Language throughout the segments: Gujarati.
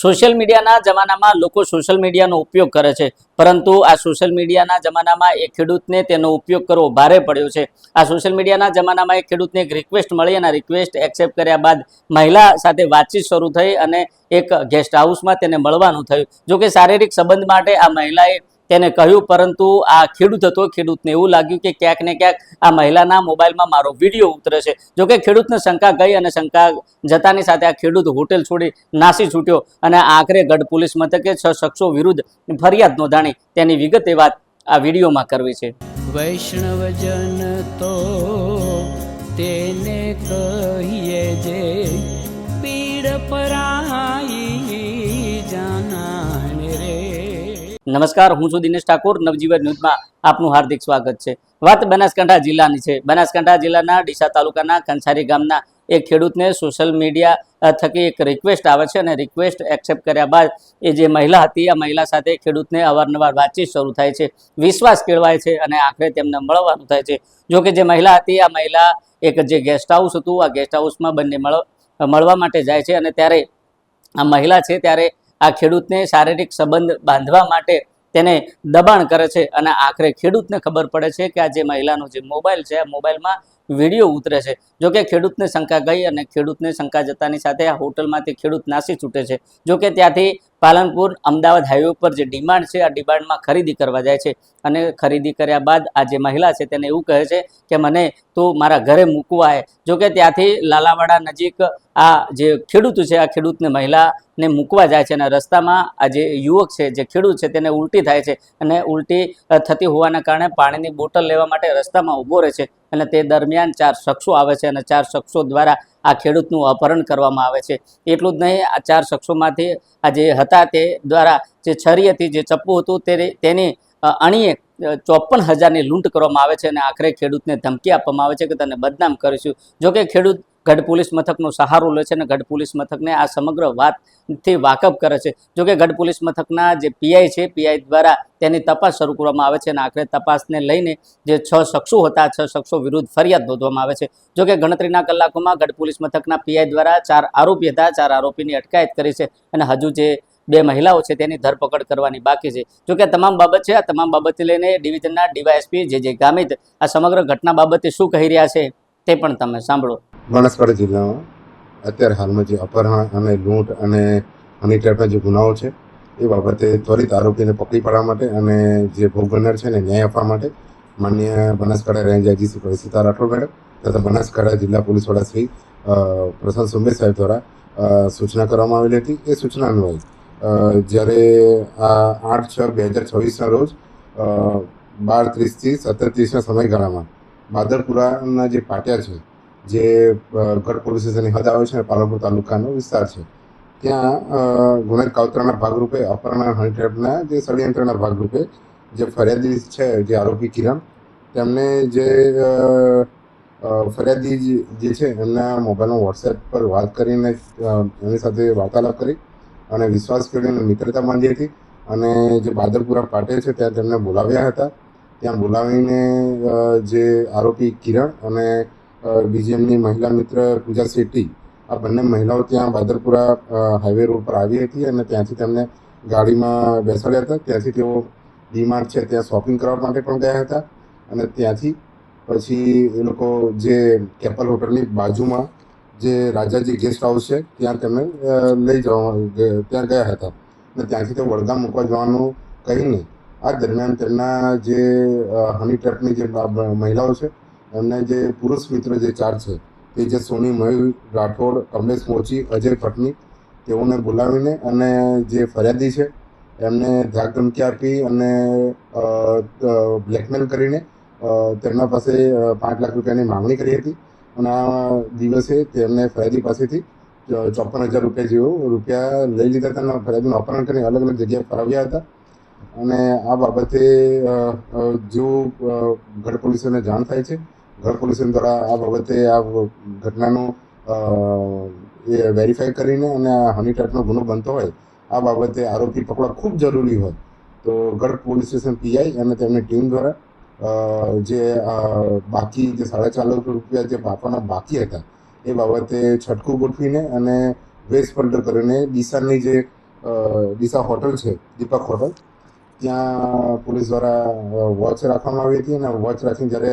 સોશિયલ મીડિયાના જમાનામાં લોકો સોશિયલ મીડિયાનો ઉપયોગ કરે છે, પરંતુ આ સોશિયલ મીડિયાના જમાનામાં એ ખેડૂતને તેનો ઉપયોગ કરવો ભારે પડ્યો છે. આ સોશિયલ મીડિયાના જમાનામાં એક ખેડૂતને એક રિક્વેસ્ટ મળી અને રિક્વેસ્ટ એક્સેપ્ટ કર્યા બાદ મહિલા સાથે વાતચીત શરૂ થઈ અને એક ગેસ્ટ હાઉસમાં તેને મળવાનું થયું. જોકે શારીરિક સંબંધ માટે આ મહિલાએ તેને કહ્યું, પરંતુ આ ખેડૂત હતો, ખેડૂતને એવું લાગ્યું કે ક્યાંક ને ક્યાંક આ મહિલાના મોબાઈલમાં મારો વિડીયો ઉતરે છે. જોકે ખેડૂતને શંકા ગઈ અને શંકા જતાની સાથે આ ખેડૂત હોટેલ છોડી નાસી છૂટ્યો અને આખરે ગઢ પોલીસ મથકે 6 શખ્સો વિરુદ્ધ ફરિયાદ નોંધાણી. તેની વિગતે વાત આ વિડીયોમાં કરવી છે. વૈષ્ણવજન તો તેને કહીએ જે પીડ પરાઈ જાનાને રે. નમસ્કાર, હું છું દિનેશ ઠાકોર. નવજીવન ન્યૂઝમાં આપનું હાર્દિક સ્વાગત છે. વાત બનાસકાંઠા જિલ્લાની છે. બનાસકાંઠા જિલ્લાના ડીસા તાલુકાના કંસારી ગામના એક ખેડૂતને સોશિયલ મીડિયા થકી એક રિક્વેસ્ટ આવે છે અને રિક્વેસ્ટ એક્સેપ્ટ કર્યા બાદ એ જે મહિલા હતી, આ મહિલા સાથે ખેડૂતને અવારનવાર વાતચીત શરૂ થાય છે, વિશ્વાસ કેળવાય છે અને આખરે તેમને મળવાનું થાય છે. જોકે જે મહિલા હતી, આ મહિલા એક જે ગેસ્ટ હાઉસ હતું, આ ગેસ્ટ હાઉસમાં બંને મળવા માટે જાય છે અને ત્યારે આ મહિલા છે ત્યારે આ ખેડૂતને શારીરિક સંબંધ બાંધવા માટે તેને દબાણ કરે છે અને આખરે ખેડૂતને ખબર પડે છે કે આ જે મહિલાનો જે મોબાઈલ છે, આ મોબાઈલમાં વિડીયો ઉતરે છે. જોકે ખેડૂતને શંકા ગઈ અને ખેડૂતને શંકા જતાની સાથે આ હોટલમાંથી ખેડૂત નાસી છૂટે છે. જોકે ત્યાંથી પાલનપુર અમદાવાદ હાઈવે ઉપર જે ડિમાન્ડ છે, આ ડિમાન્ડમાં ખરીદી કરવા જાય છે અને ખરીદી કર્યા બાદ આ જે મહિલા છે તેને એવું કહે છે કે મને તું મારા ઘરે મૂકવા આવે. જોકે ત્યાંથી લાલાવાડા નજીક આ જે ખેડૂત છે, આ ખેડૂતને મહિલાને મૂકવા જાય છે અને રસ્તામાં આ જે યુવક છે, જે ખેડૂત છે, તેને ઉલટી થાય છે અને ઉલટી થતી હોવાના કારણે પાણીની બોટલ લેવા માટે રસ્તામાં ઊભો રહે છે અને તે દરમિયાન 4 શખ્સો આવે છે અને 4 શખ્સો દ્વારા આ ખેડૂતનું અપહરણ કરવામાં આવે છે. એટલું જ નહીં, આ 4 શખ્સોમાંથી આ જે હતા તે દ્વારા જે છરી હતી, જે ચપ્પુ હતું, તેની અણીએ 54,000ની લૂંટ કરવામાં આવે છે અને આખરે ખેડૂતને ધમકી આપવામાં આવે છે કે તને બદનામ કરીશું. જોકે ખેડૂત ગઢ પોલીસ મથકનો સહારો લે છે અને ગઢ પોલીસ મથકને આ સમગ્ર વાતથી વાકફ કરે છે. જોકે ગઢ પોલીસ મથકના જે પીઆઈ છે, પીઆઈ દ્વારા તેની તપાસ શરૂ કરવામાં આવે છે અને આખરે તપાસને લઈને જે 6 શખ્સો હતા, 6 શખ્સો વિરુદ્ધ ફરિયાદ નોંધવામાં આવે છે. જોકે ગણતરીના કલાકોમાં ગઢ પોલીસ મથકના પીઆઈ દ્વારા 4 આરોપી હતા, 4 આરોપીની અટકાયત કરી છે અને હજુ જે 2 મહિલાઓ છે તેની ધરપકડ કરવાની બાકી છે. જોકે તમામ બાબત છે, આ તમામ બાબતને લઈને ડિવિઝનના ડીવાયએસપી જે ગામિત આ સમગ્ર ઘટના બાબતે શું કહી રહ્યા છે તે પણ તમે સાંભળો. બનાસકાંઠા જિલ્લામાં અત્યારે હાલમાં જે અપહરણ અને લૂંટ અને હની ટ્રેપના જે ગુનાઓ છે એ બાબતે ત્વરિત આરોપીને પકડી પાડવા માટે અને જે ભોગ બનનાર છે એને ન્યાય આપવા માટે માન્ય Banaskantha range IG Shri Sita Rathod madam તથા બનાસકાંઠા જિલ્લા પોલીસ વડા શ્રી પ્રશાંત સુંબે સાહેબ દ્વારા સૂચના કરવામાં આવેલી હતી. એ સૂચના અન્વયે જ્યારે આ 8/6/2026ના રોજ 12:30 થી 17:30ના સમયગાળામાં બાદરપુરાના જે પાટિયા છે, જે ગઢ પોલીસ સ્ટેશનની હદ આવે છે અને પાલનપુર તાલુકાનો વિસ્તાર છે, ત્યાં ગુનાહિત કાવતરાના ભાગરૂપે અપહરણ અને હની ટ્રેપના જે ષડયંત્રના ભાગરૂપે જે ફરિયાદી છે, જે આરોપી કિરણ, તેમને જે ફરિયાદી જે છે એમના મોબાઈલમાં વોટ્સએપ પર વાત કરીને એની સાથે વાર્તાલાપ કરી અને વિશ્વાસ કરીને મિત્રતા બાંધી હતી અને જે બાદરપુરા પાટે છે ત્યાં તેમને બોલાવ્યા હતા. ત્યાં બોલાવીને જે આરોપી કિરણ અને બીજી એમની મહિલા મિત્ર પૂજા શેટ્ટી, આ બંને મહિલાઓ ત્યાં બાદરપુરા હાઈવે રોડ પર આવી હતી અને ત્યાંથી તેમને ગાડીમાં બેસાડ્યા હતા. ત્યાંથી તેઓ ડીમાર્ટ છે ત્યાં શોપિંગ કરવા માટે પણ ગયા હતા અને ત્યાંથી પછી એ લોકો જે કેપલ હોટલની બાજુમાં જે રાજાજી ગેસ્ટ હાઉસ છે ત્યાં તેમને લઈ જવા ત્યાં ગયા હતા અને ત્યાંથી તે વડગામ મૂકવા જવાનું કહીને આ દરમિયાન તેમના જે હની ટ્રેપની જે મહિલાઓ છે એમને જે પુરુષ મિત્ર જે 4 છે તે જે સોની મયુર રાઠોડ, કમલેશ મોચી, અજય પટની, તેઓને બોલાવીને અને જે ફરિયાદી છે એમને ધાક ધમકી આપી અને બ્લેકમેલ કરીને તેમના પાસે 5 લાખ રૂપિયાની માંગણી કરી હતી અને આ દિવસે તેમને ફરિયાદી પાસેથી 54,000 રૂપિયા જેવો લઈ લીધા હતા અને ફરિયાદીનું અપહરણ કરીને અલગ અલગ જગ્યાએ ફરાવ્યા હતા. અને આ બાબતે જો ગઢ પોલીસને જાણ થાય છે, ગઢ પોલીસ દ્વારા આ બાબતે આ ઘટનાનું વેરીફાઈ કરીને અને આ હની ટ્રેપનો ગુનો બનતો હોય આ બાબતે આરોપી પકડવા ખૂબ જરૂરી હોય તો ગઢ પોલીસ સ્ટેશન પીઆઈ અને તેમની ટીમ દ્વારા જે બાકી જે 4.5 લાખ રૂપિયા જે આપવાના બાકી હતા એ બાબતે છટકું ગોઠવીને અને વેશ પલટો કરીને ડીસાની જે ડીસા હોટલ છે, દીપક હોટલ, ત્યાં પોલીસ દ્વારા વોચ રાખવામાં આવી હતી. અને વોચ રાખીને જ્યારે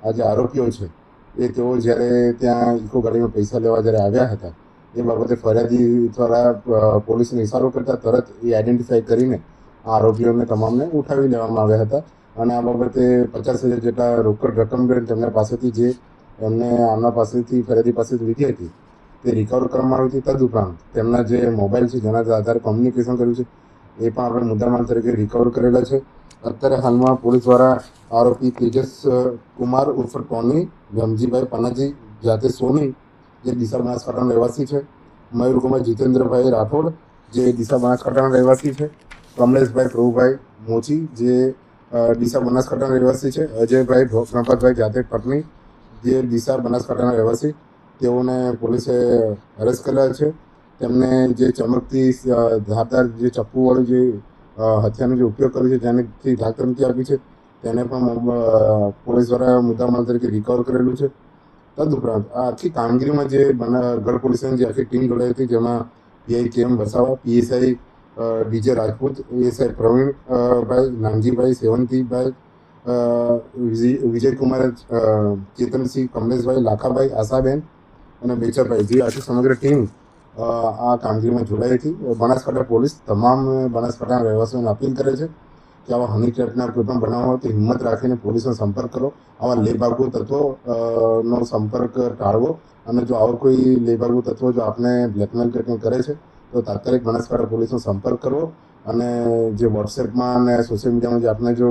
આ જે આરોપીઓ છે તેઓ જ્યારે ત્યાં ઇકો ગાડીમાં પૈસા લેવા જ્યારે આવ્યા હતા એ બાબતે ફરિયાદી દ્વારા પોલીસને ઇશારો કરતા તરત એ આઈડેન્ટિફાઈ કરીને આ આરોપીઓને તમામને ઉઠાવી લેવામાં આવ્યા હતા. અને આ બાબતે 50,000 જેટલા રોકડ રકમ તેમના પાસેથી જે એમને આમના પાસેથી ફરિયાદી પાસેથી લીધી હતી તે રિકવર કરવામાં આવી હતી. તદુપરાંત તેમના જે મોબાઈલ છે જેના આધારે કોમ્યુનિકેશન કર્યું છે એ પણ આપણે મુદ્દામાલ તરીકે રિકવર કરેલા છે. અત્યારે હાલમાં પોલીસ દ્વારા આરોપી તેજસ કુમાર ઉર્ફ ટોની ગમજીભાઈ પનાજી જાતે સોની જે ડીસા બનાસકાંઠાના રહેવાસી છે, મયુરકુમાર જીતેન્દ્રભાઈ રાઠોડ જે ડીસા બનાસકાંઠાના રહેવાસી છે, કમલેશભાઈ પ્રભુભાઈ મોચી જે ડીસા બનાસકાંઠાના રહેવાસી છે, અજયભાઈ ગણપતભાઈ જાતે પટની જે ડીસા બનાસકાંઠાના રહેવાસી, તેઓને પોલીસે અરેસ્ટ કરેલા છે. તેમને જે ચમકતી ધારદાર જે ચપ્પુવાળું જે હથિયારનો જે ઉપયોગ કર્યો છે જેનાથી ધાક ધમકી આપી છે તેને પણ પોલીસ દ્વારા મુદ્દામાલ તરીકે રિકવર કરેલું છે. તદુપરાંત આ આખી કામગીરીમાં જે ગઢ પોલીસની જે આખી ટીમ જોડાઈ હતી જેમાં પીઆઈ કેમ Vasava, PSI DJ Rajput, ASI Pravinbhai, Nanjibhai, Sevantibhai, Vijaykumar, Chetansinh, Kamleshbhai, Lakhabhai, Ashaben અને બેચરભાઈ જે આખી સમગ્ર ટીમ આ કામગીરીમાં જોડાઈ હતી. બનાસકાંઠા પોલીસ તમામ બનાસકાંઠાના રહેવાસીઓને અપીલ કરે છે કે આવા હની ટ્રેપના કોઈ પણ બનાવ હોય તો હિંમત રાખીને પોલીસનો સંપર્ક કરો. આવા લેભાગુ તત્વો નો સંપર્ક ટાળવો. અને જો આવો કોઈ લેભાગુ તત્વો જો આપને બ્લેકમેલ કરીને કરે છે તો તાત્કાલિક બનાસકાંઠા પોલીસનો સંપર્ક કરવો. અને જે વોટ્સએપમાં અને સોશિયલ મીડિયામાં જે આપને જો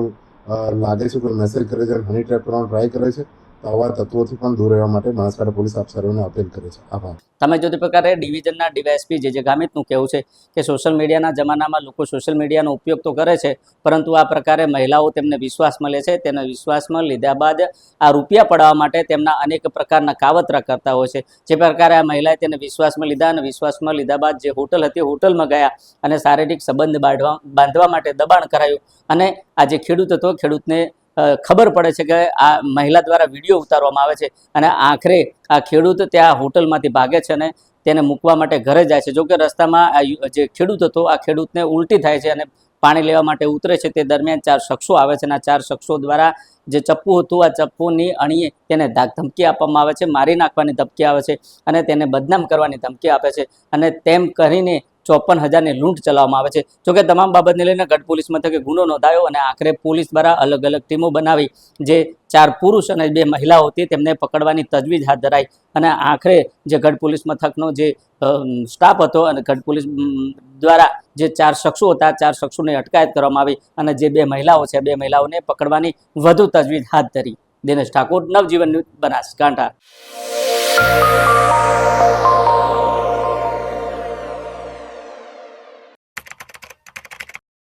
લાગે છે કોઈ મેસેજ કરે છે, હની ટ્રેપ કરવાનો ટ્રાય કરે છે તો આવા તત્વોથી પણ દૂર રહેવા માટે બનાસકાંઠા પોલીસ આપ સર્વેને અપીલ કરે છે. આભાર. તમે જો તે પ્રકારે ડિવિઝનના ડીવાયએસપી જે ગામિતનું કહેવું છે કે સોશિયલ મીડિયાના જમાનામાં લોકો સોશિયલ મીડિયાનો ઉપયોગ તો કરે છે, પરંતુ આ પ્રકારે મહિલાઓ તેમને વિશ્વાસ મળે છે. તેના વિશ્વાસમાં લીધા બાદ આ રૂપિયા પડવા માટે તેમના અનેક પ્રકારના કાવતરા કરતા હોય છે. જે પ્રકારે આ મહિલાએ તેને વિશ્વાસમાં લીધા અને વિશ્વાસમાં લીધા બાદ જે હોટલ હતી હોટલમાં ગયા અને શારીરિક સંબંધ બાંધવા માટે દબાણ કરાયું. અને આ જે ખેડૂત હતો ખેડૂતને ખબર પડે છે કે આ મહિલા દ્વારા વિડીયો ઉતારવામાં આવે છે અને આખરે આ ખેડૂત ત્યાં હોટલમાંથી ભાગે છે અને તેને મૂકવા માટે ઘરે જાય છે. જોકે રસ્તામાં જે ખેડૂત હતો આ ખેડૂતને ઉલટી થાય છે અને પાણી લેવા માટે ઉતરે છે. તે દરમિયાન 4 શખ્સો આવે છે અને આ 4 શખ્સો દ્વારા જે ચપ્પુ હતું આ ચપ્પુની અણીએ તેને ધાક ધમકી આપવામાં આવે છે, મારી નાખવાની ધમકી આવે છે અને તેને બદનામ કરવાની ધમકી આપે છે. અને તેમ કરીને 54,000ની લૂંટ ચલાવવામાં આવે છે. જોકે તમામ બાબતને લઈને ગઢ પોલીસ મથકે ગુનો નોંધાયો અને આખરે પોલીસ દ્વારા અલગ અલગ ટીમો બનાવી જે 4 પુરુષ અને 2 મહિલાઓ હતી તેમને પકડવાની તજવીજ હાથ ધરાઈ. અને આખરે જે ગઢ પોલીસ મથકનો જે સ્ટાફ હતો અને ગઢ પોલીસ દ્વારા જે 4 શખ્સો હતા 4 શખ્સોની અટકાયત કરવામાં આવી અને જે 2 મહિલાઓ છે 2 મહિલાઓને પકડવાની વધુ તજવીજ હાથ ધરી. દિનેશ ઠાકોર, નવજીવન ન્યૂઝ, બનાસકાંઠા.